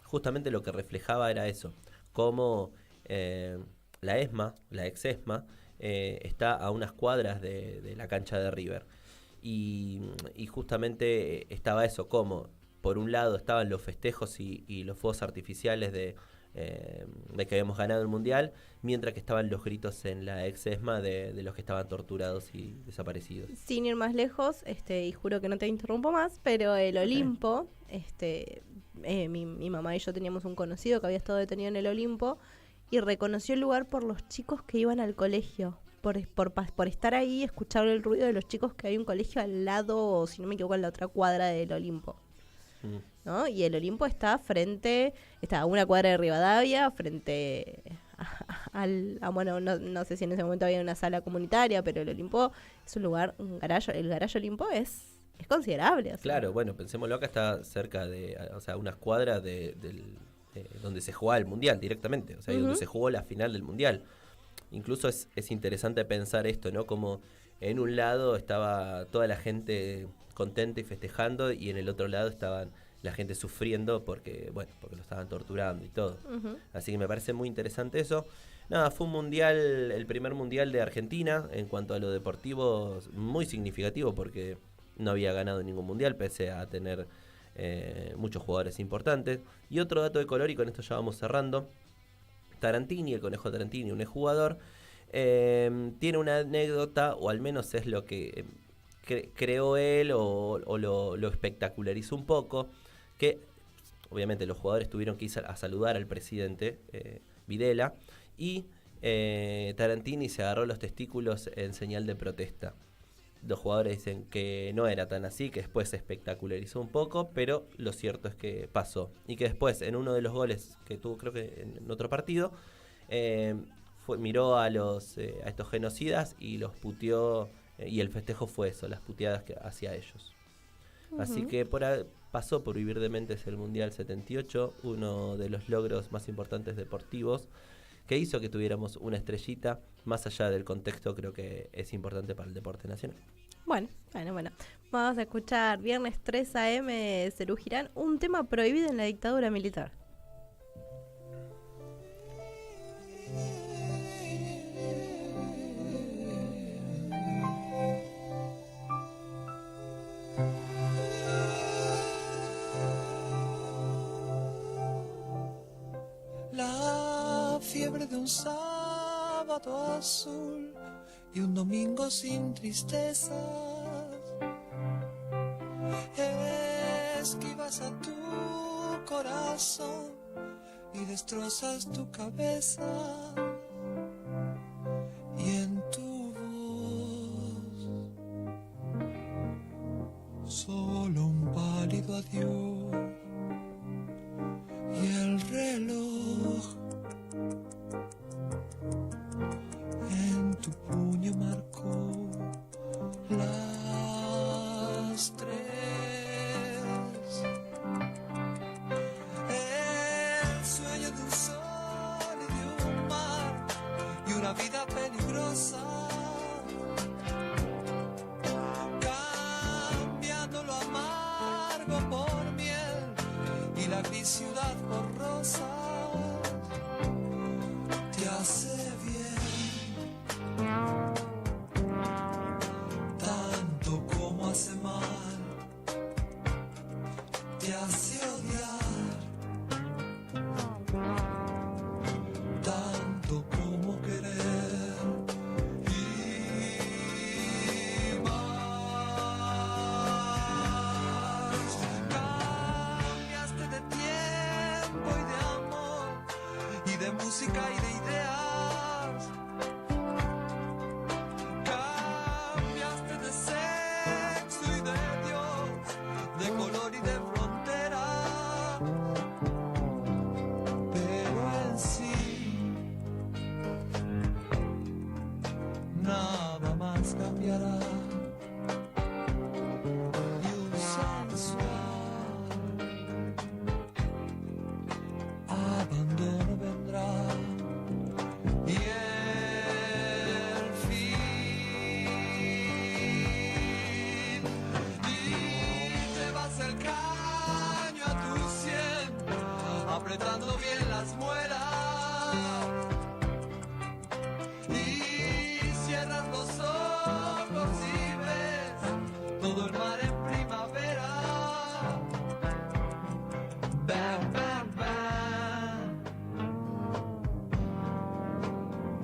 justamente lo que reflejaba era eso, cómo la ESMA, la ex ESMA, está a unas cuadras de la cancha de River. Y justamente estaba eso, como por un lado estaban los festejos y los fuegos artificiales de que habíamos ganado el Mundial, mientras que estaban los gritos en la ex ESMA de los que estaban torturados y desaparecidos. Sin ir más lejos, y juro que no te interrumpo más, pero el Olimpo, mi mamá y yo teníamos un conocido que había estado detenido en el Olimpo y reconoció el lugar por los chicos que iban al colegio. Por estar ahí, escuchar el ruido de los chicos, que hay un colegio al lado, o si no me equivoco, en la otra cuadra del Olimpo. ¿No? Y el Olimpo está a una cuadra de Rivadavia, frente bueno, no sé si en ese momento había una sala comunitaria, pero el Olimpo es un lugar, el garaje Olimpo es considerable. O sea. Claro, bueno, pensémoslo, acá está cerca de, unas cuadras de donde se jugaba el Mundial directamente, o sea, donde se jugó la final del Mundial. Incluso es interesante pensar esto, ¿no? Como en un lado estaba toda la gente contenta y festejando, y en el otro lado estaban la gente sufriendo porque lo estaban torturando y todo. Así que me parece muy interesante eso. Nada, fue un mundial, el primer mundial de Argentina en cuanto a lo deportivo, muy significativo porque no había ganado ningún mundial pese a tener muchos jugadores importantes. Y otro dato de color, y con esto ya vamos cerrando, Tarantini, el Conejo Tarantini, un exjugador, tiene una anécdota, o al menos es lo que creó él o lo espectacularizó un poco, que obviamente los jugadores tuvieron que ir a saludar al presidente Videla, y Tarantini se agarró los testículos en señal de protesta. Los jugadores dicen que no era tan así, que después se espectacularizó un poco, pero lo cierto es que pasó. Y que después, en uno de los goles que tuvo, creo que en otro partido, miró a estos genocidas y los puteó, y el festejo fue eso, las puteadas hacia ellos. Así que pasó por Vivir Dementes el Mundial 78, uno de los logros más importantes deportivos, que hizo que tuviéramos una estrellita. Más allá del contexto, creo que es importante para el deporte nacional. Bueno. Vamos a escuchar Viernes 3 AM, Serú Girán, un tema prohibido en la dictadura militar. La fiebre de un sábado azul y un domingo sin tristezas, esquivas a tu corazón y destrozas tu cabeza, y en tu voz solo un pálido adiós, y el reloj en tu puño marcó las 3. El sueño de un sol y de un mar y una vida peligrosa, cambiando lo amargo por miel y la gris ciudad por rosa, te hace bien tanto como hace mal, te hace odiar tanto como querer, de música y de ideas. Cambiaste de sexo y de Dios, de color y de frontera, pero en sí nada más cambiará. Y un sensual abandono vendrá. Y el fin. Y te va a hacer caño a tu sien, apretando bien las muelas. Y cierras los ojos y ves todo el mar en primavera. Bam, bam, bam.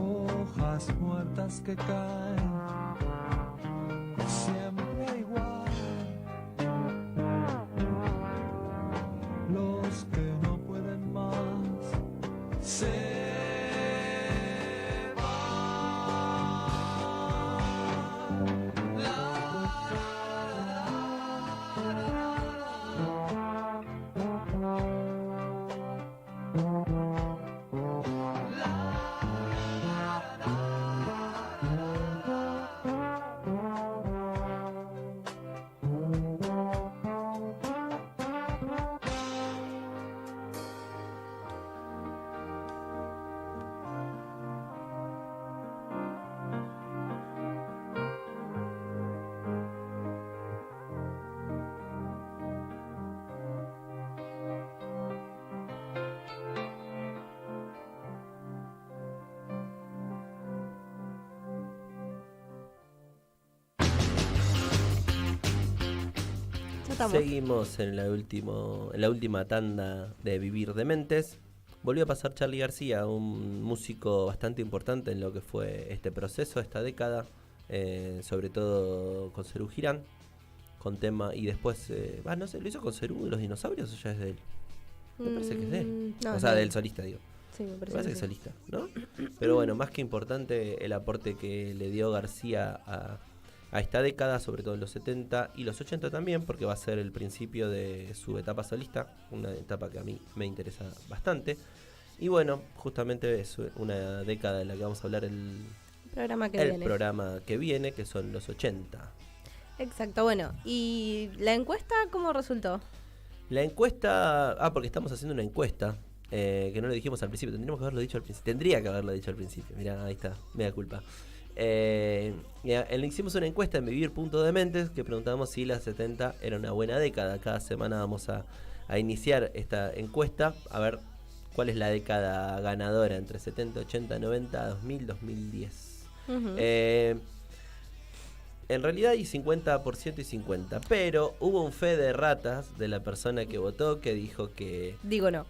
Hojas muertas que caen, siempre igual. Los que no pueden más se Seguimos en la última tanda de Vivir Dementes. Volvió a pasar Charly García, un músico bastante importante en lo que fue este proceso, esta década, sobre todo con Serú Girán, con tema, y después, no sé, ¿lo hizo con Serú de los dinosaurios o ya es de él? Me parece que es de él. No, o sea, no. del solista, digo. Sí, me Me parece parece que es solista, ¿no? Pero bueno, más que importante el aporte que le dio García a esta década, sobre todo en los 70 y los 80 también, porque va a ser el principio de su etapa solista, una etapa que a mí me interesa bastante. Y bueno, justamente es una década en la que vamos a hablar el programa que viene, que son los 80. Exacto, bueno, ¿y la encuesta cómo resultó? La encuesta, porque estamos haciendo una encuesta, que no lo dijimos al principio, tendría que haberlo dicho al principio, mirá, ahí está, me da culpa. Hicimos una encuesta en Vivir.dementes que preguntábamos si la 70 era una buena década. Cada semana vamos a iniciar esta encuesta a ver cuál es la década ganadora entre 70, 80, 90, 2000, 2010. Uh-huh. En realidad hay 50% y 50%, pero hubo un fe de ratas de la persona que votó que dijo que... Digo no.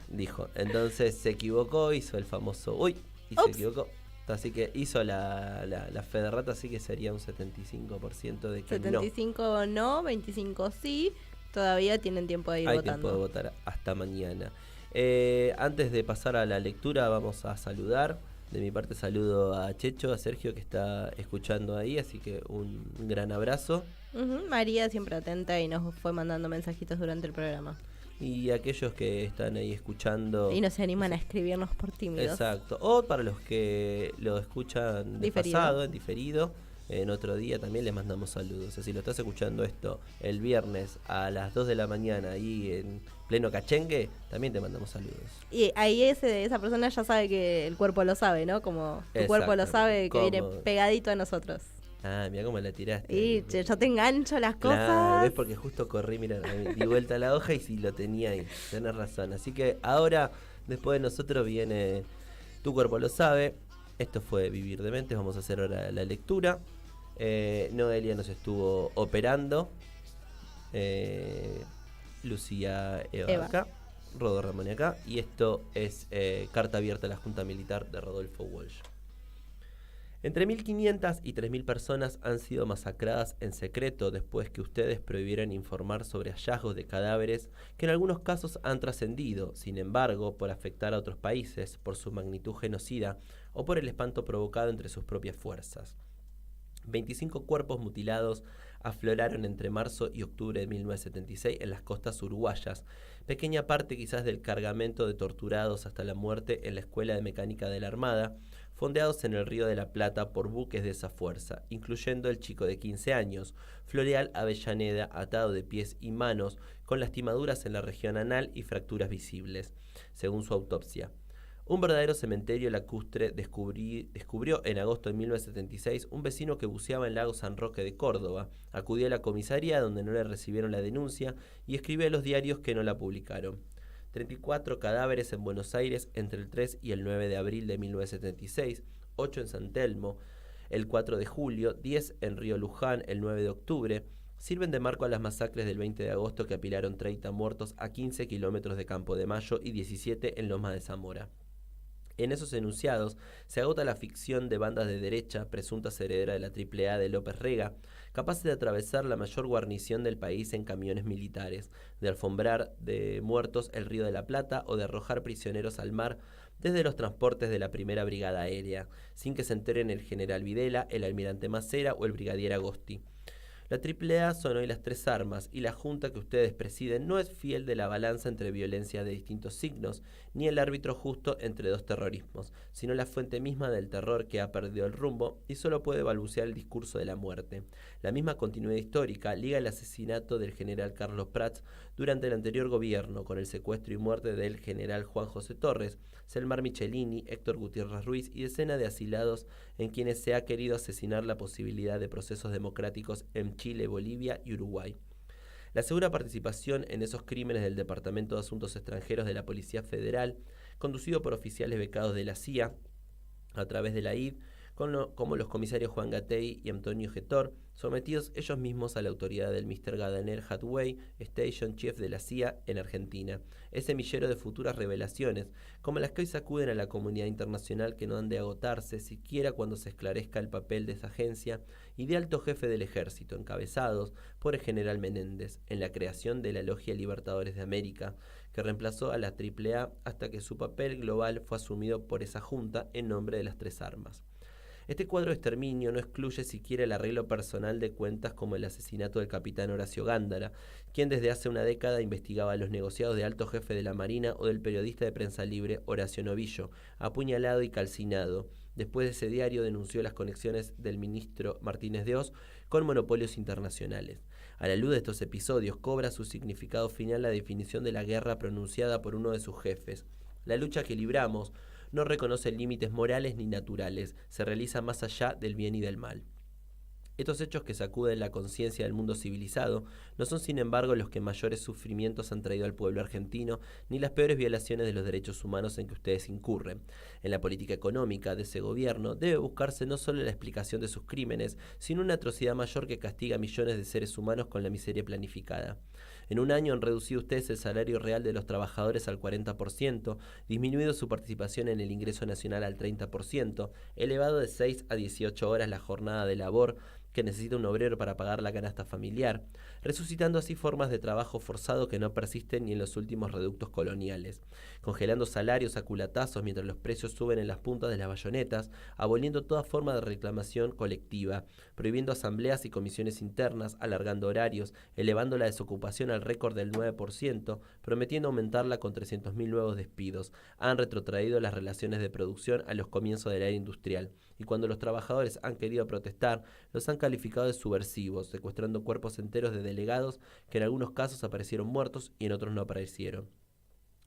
Dijo. Entonces se equivocó, hizo el famoso uy, y Ups. se equivocó. Así que hizo la fe de rata, así que sería un 75% de que 75 no, 25 sí. Todavía tienen tiempo de ir hay votando. tiempo de votar hasta mañana. Antes de pasar a la lectura, vamos a saludar. De mi parte saludo a Checho, a Sergio que está escuchando ahí, así que un gran abrazo. Uh-huh. María siempre atenta y nos fue mandando mensajitos durante el programa. Y aquellos que están ahí escuchando... Y no se animan a escribirnos por tímidos. Exacto. O para los que lo escuchan en diferido, en otro día también les mandamos saludos. O sea, si lo estás escuchando esto el viernes a las 2 de la mañana y en pleno cachengue, también te mandamos saludos. Y ahí esa persona ya sabe que el cuerpo lo sabe, ¿no? Como tu cuerpo lo sabe, que viene pegadito a nosotros. Ah, mira cómo la tiraste. Y yo te engancho las cosas. Claro, ves porque justo corrí, mira, di vuelta a la hoja y sí lo tenía ahí. Tenés razón. Así que ahora, después de nosotros, viene Tu Cuerpo Lo Sabe. Esto fue Vivir Dementes. Vamos a hacer ahora la lectura. Noelia nos estuvo operando. Lucía Eva acá. Rodo Ramón acá. Y esto es Carta Abierta a la Junta Militar de Rodolfo Walsh. Entre 1.500 y 3.000 personas han sido masacradas en secreto después que ustedes prohibieron informar sobre hallazgos de cadáveres que en algunos casos han trascendido, sin embargo, por afectar a otros países, por su magnitud genocida o por el espanto provocado entre sus propias fuerzas. 25 cuerpos mutilados afloraron entre marzo y octubre de 1976 en las costas uruguayas, pequeña parte quizás del cargamento de torturados hasta la muerte en la Escuela de Mecánica de la Armada, fondeados en el Río de la Plata por buques de esa fuerza, incluyendo el chico de 15 años, Floreal Avellaneda, atado de pies y manos, con lastimaduras en la región anal y fracturas visibles, según su autopsia. Un verdadero cementerio lacustre descubrió en agosto de 1976 un vecino que buceaba en Lago San Roque de Córdoba. Acudió a la comisaría donde no le recibieron la denuncia y escribió a los diarios que no la publicaron. 34 cadáveres en Buenos Aires entre el 3 y el 9 de abril de 1976, 8 en San Telmo el 4 de julio, 10 en Río Luján el 9 de octubre, sirven de marco a las masacres del 20 de agosto que apilaron 30 muertos a 15 kilómetros de Campo de Mayo y 17 en Lomas de Zamora. En esos enunciados se agota la ficción de bandas de derecha, presuntas herederas de la AAA de López Rega, capaces de atravesar la mayor guarnición del país en camiones militares, de alfombrar de muertos el Río de la Plata o de arrojar prisioneros al mar desde los transportes de la Primera Brigada Aérea, sin que se enteren el general Videla, el almirante Macera o el brigadier Agosti. La AAA son hoy las tres armas y la junta que ustedes presiden no es fiel de la balanza entre violencia de distintos signos, ni el árbitro justo entre dos terrorismos, sino la fuente misma del terror que ha perdido el rumbo y solo puede balbucear el discurso de la muerte. La misma continuidad histórica liga el asesinato del general Carlos Prats durante el anterior gobierno con el secuestro y muerte del general Juan José Torres, Selmar Michelini, Héctor Gutiérrez Ruiz y decenas de asilados en quienes se ha querido asesinar la posibilidad de procesos democráticos en Chile, Bolivia y Uruguay. La segura participación en esos crímenes del Departamento de Asuntos Extranjeros de la Policía Federal, conducido por oficiales becados de la CIA a través de la ID, como los comisarios Juan Gatei y Antonio Getor, sometidos ellos mismos a la autoridad del Mr. Gadaner Hathaway, Station Chief de la CIA en Argentina. Es semillero de futuras revelaciones, como las que hoy sacuden a la comunidad internacional que no han de agotarse siquiera cuando se esclarezca el papel de esa agencia y de alto jefe del ejército, encabezados por el general Menéndez, en la creación de la Logia Libertadores de América, que reemplazó a la AAA hasta que su papel global fue asumido por esa junta en nombre de las tres armas. Este cuadro de exterminio no excluye siquiera el arreglo personal de cuentas como el asesinato del capitán Horacio Gándara, quien desde hace una década investigaba los negociados de alto jefe de la Marina o del periodista de Prensa Libre Horacio Novillo, apuñalado y calcinado. Después de ese diario denunció las conexiones del ministro Martínez de Oz con monopolios internacionales. A la luz de estos episodios cobra su significado final la definición de la guerra pronunciada por uno de sus jefes. La lucha que libramos no reconoce límites morales ni naturales, se realiza más allá del bien y del mal. Estos hechos que sacuden la conciencia del mundo civilizado no son sin embargo los que mayores sufrimientos han traído al pueblo argentino, ni las peores violaciones de los derechos humanos en que ustedes incurren. En la política económica de ese gobierno debe buscarse no solo la explicación de sus crímenes, sino una atrocidad mayor que castiga a millones de seres humanos con la miseria planificada. En un año han reducido ustedes el salario real de los trabajadores al 40%, disminuido su participación en el ingreso nacional al 30%, elevado de 6 a 18 horas la jornada de labor que necesita un obrero para pagar la canasta familiar, resucitando así formas de trabajo forzado que no persisten ni en los últimos reductos coloniales, congelando salarios a culatazos mientras los precios suben en las puntas de las bayonetas, aboliendo toda forma de reclamación colectiva, prohibiendo asambleas y comisiones internas, alargando horarios, elevando la desocupación al récord del 9%, prometiendo aumentarla con 300.000 nuevos despidos. Han retrotraído las relaciones de producción a los comienzos de la era industrial, y cuando los trabajadores han querido protestar, los han calificado de subversivos, secuestrando cuerpos enteros de delegados que en algunos casos aparecieron muertos y en otros no aparecieron.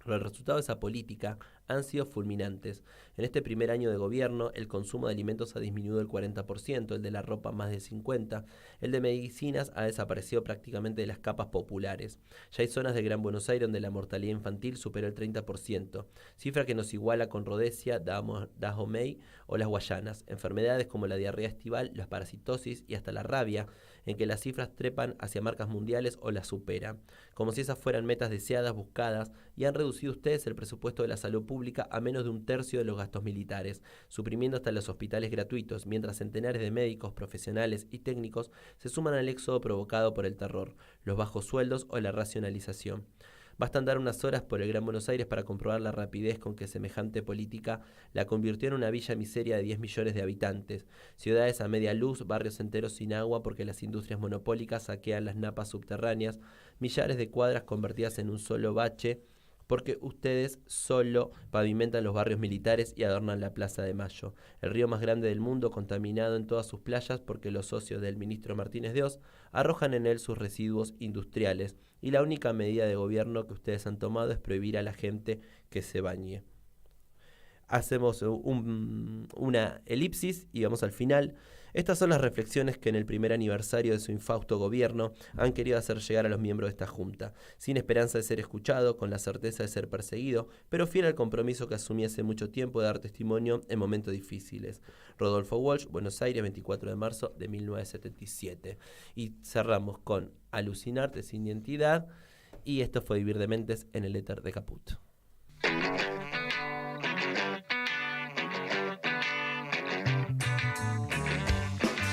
Los resultados de esa política han sido fulminantes. En este primer año de gobierno, el consumo de alimentos ha disminuido el 40%, el de la ropa más del 50%, el de medicinas ha desaparecido prácticamente de las capas populares. Ya hay zonas de Gran Buenos Aires donde la mortalidad infantil superó el 30%, cifra que nos iguala con Rhodesia, Dahomey o las Guayanas. Enfermedades como la diarrea estival, la parasitosis y hasta la rabia, en que las cifras trepan hacia marcas mundiales o las superan, como si esas fueran metas deseadas, buscadas, y han reducido ustedes el presupuesto de la salud pública pública a menos de un tercio de los gastos militares, suprimiendo hasta los hospitales gratuitos, mientras centenares de médicos, profesionales y técnicos se suman al éxodo provocado por el terror, los bajos sueldos o la racionalización. Basta andar unas horas por el Gran Buenos Aires para comprobar la rapidez con que semejante política la convirtió en una villa miseria de 10 millones de habitantes, ciudades a media luz, barrios enteros sin agua porque las industrias monopólicas saquean las napas subterráneas, millares de cuadras convertidas en un solo bache, porque ustedes solo pavimentan los barrios militares y adornan la Plaza de Mayo, el río más grande del mundo contaminado en todas sus playas porque los socios del ministro Martínez de Oz arrojan en él sus residuos industriales y la única medida de gobierno que ustedes han tomado es prohibir a la gente que se bañe. Hacemos una elipsis y vamos al final. Estas son las reflexiones que en el primer aniversario de su infausto gobierno han querido hacer llegar a los miembros de esta junta, sin esperanza de ser escuchado, con la certeza de ser perseguido, pero fiel al compromiso que asumí hace mucho tiempo de dar testimonio en momentos difíciles. Rodolfo Walsh, Buenos Aires, 24 de marzo de 1977. Y cerramos con Alucinarte sin identidad, y esto fue Vivir Dementes en el éter de Caput.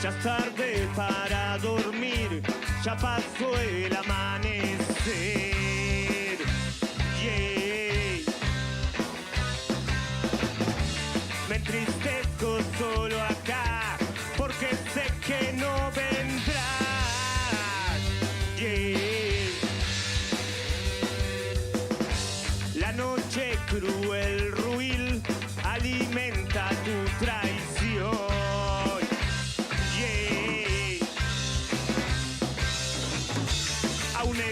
Ya es tarde para dormir, ya pasó el amanecer.